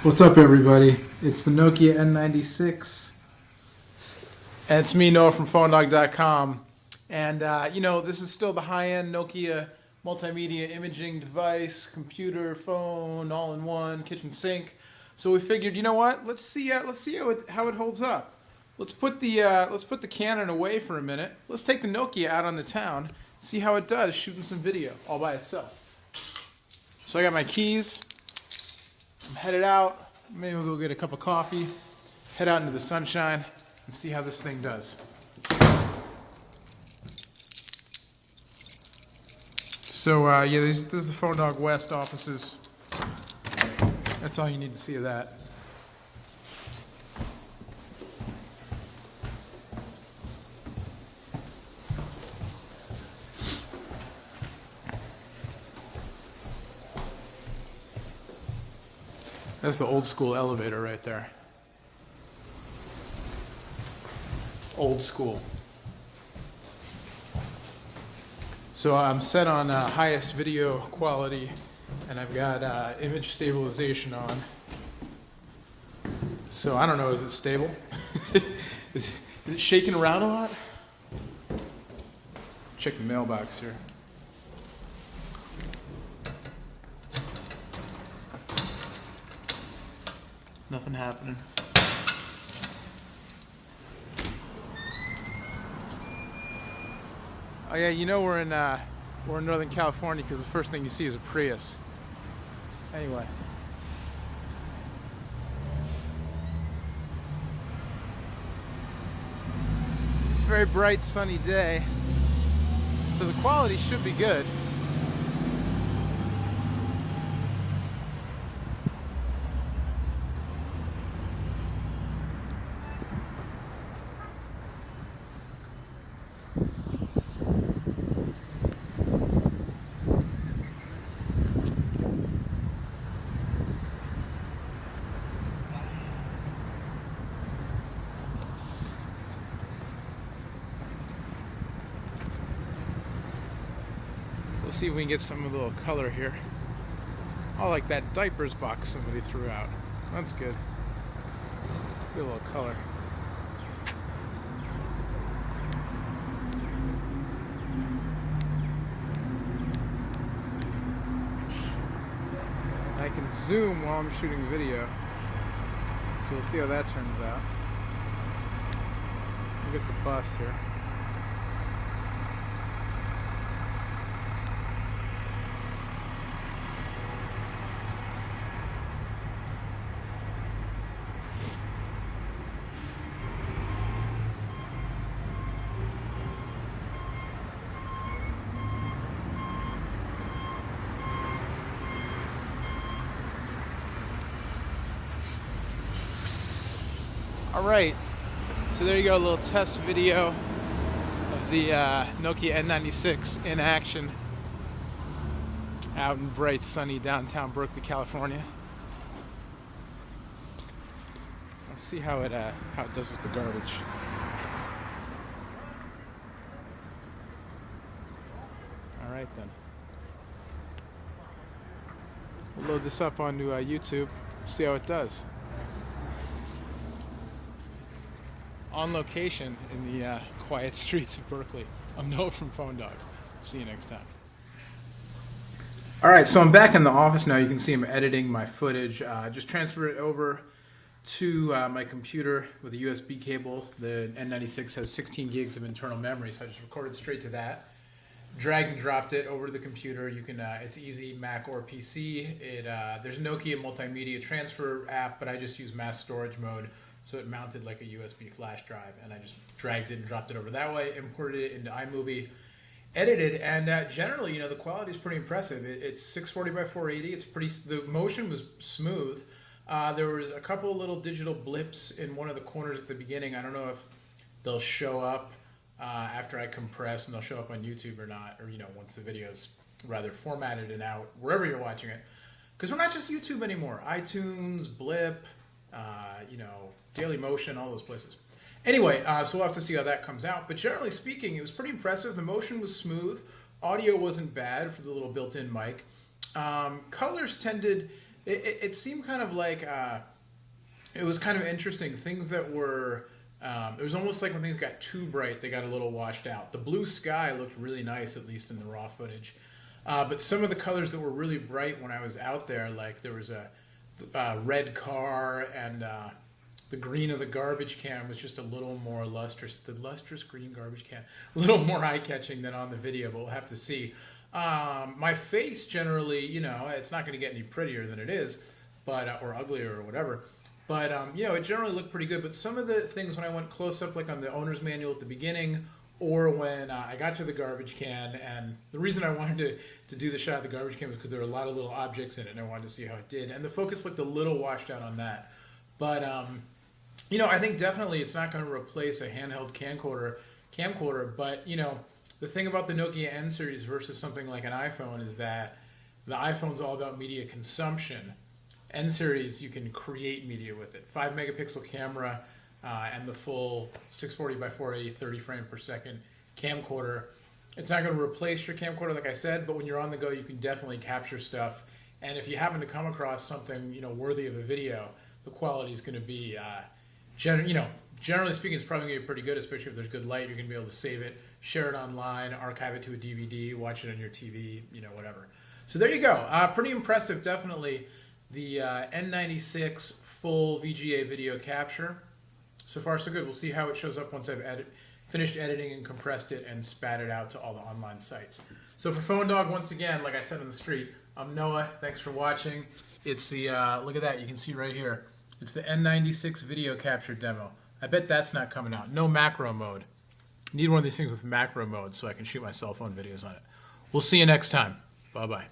What's up, everybody? It's the Nokia N96, and it's me, Noah, from PhoneDog.com. And, this is still the high-end Nokia multimedia imaging device, computer, phone, all-in-one, kitchen sink. So we figured, you know what? Let's see how it holds up. Let's put the Canon away for a minute. Let's take the Nokia out on the town, see how it does shooting some video all by itself. So I got my keys. I'm headed out. Maybe we'll go get a cup of coffee, head out into the sunshine, and see how this thing does. So, this is the Phone Dog West offices. That's all you need to see of that. That's the old school elevator right there. Old school. So I'm set on highest video quality, and I've got image stabilization on. So I don't know, is it stable? Is it shaking around a lot? Check the mailbox here. Nothing happening. Oh yeah, we're in Northern California because the first thing you see is a Prius. Anyway. Very bright sunny day. So the quality should be good. We'll see if we can get some of the little color here. I like that diapers box somebody threw out. That's good. Get a little color. I can zoom while I'm shooting video. So we'll see how that turns out. We'll get the bus here. Alright, so there you go, a little test video of the Nokia N96 in action out in bright, sunny downtown Berkeley, California. Let's see how it does with the garbage. Alright then. We'll load this up onto YouTube, see how it does. On location in the quiet streets of Berkeley. I'm Noah from Phone Dog. See you next time. Alright, so I'm back in the office now. You can see I'm editing my footage. Just transferred it over to my computer with a USB cable. The N96 has 16 gigs of internal memory, so I just recorded straight to that. Dragged and dropped it over to the computer. You can, it's easy, Mac or PC. There's a Nokia multimedia transfer app, but I just use mass storage mode. So it mounted like a USB flash drive, and I just dragged it and dropped it over that way, imported it into iMovie, edited, and generally, the quality is pretty impressive. It's 640 by 480. The motion was smooth. There was a couple little digital blips in one of the corners at the beginning. I don't know if they'll show up after I compress, and they'll show up on YouTube or not, or once the video's rather formatted and out wherever you're watching it, because we're not just YouTube anymore. iTunes, Blip. Daily Motion, all those places. Anyway, so we'll have to see how that comes out. But generally speaking, it was pretty impressive. The motion was smooth. Audio wasn't bad for the little built-in mic. Colors tended It seemed kind of like it was kind of interesting. Things that were it was almost like when things got too bright, they got a little washed out. The blue sky looked really nice, at least in the raw footage. But some of the colors that were really bright when I was out there, like there was a red car, and the green of the garbage can was just a little more lustrous. The lustrous green garbage can, a little more eye-catching than on the video, but we'll have to see. My face generally, you know, it's not going to get any prettier than it is, but or uglier or whatever. But you know, it generally looked pretty good. But some of the things when I went close up, like on the owner's manual at the beginning, or when I got to the garbage can, and the reason I wanted to do the shot of the garbage can was because there were a lot of little objects in it, and I wanted to see how it did. And the focus looked a little washed out on that. But you know, I think definitely it's not going to replace a handheld camcorder. But you know, the thing about the Nokia N series versus something like an iPhone is that the iPhone's all about media consumption. N series, you can create media with it. 5 megapixel camera and the full 640 by 480 30 frame per second camcorder. It's not going to replace your camcorder, like I said, but when you're on the go, you can definitely capture stuff. And if you happen to come across something, you know, worthy of a video, the quality is going to be, you know, generally speaking, it's probably going to be pretty good, especially if there's good light. You're going to be able to save it, share it online, archive it to a DVD, watch it on your TV, you know, whatever. So there you go. Pretty impressive, definitely. The N96 full VGA video capture. So far, so good. We'll see how it shows up once I've finished editing and compressed it and spat it out to all the online sites. So for Phone Dog, once again, like I said on the street, I'm Noah. Thanks for watching. It's the, look at that. You can see right here. It's the N96 video capture demo. I bet that's not coming out. No macro mode. Need one of these things with macro mode so I can shoot my cell phone videos on it. We'll see you next time. Bye-bye.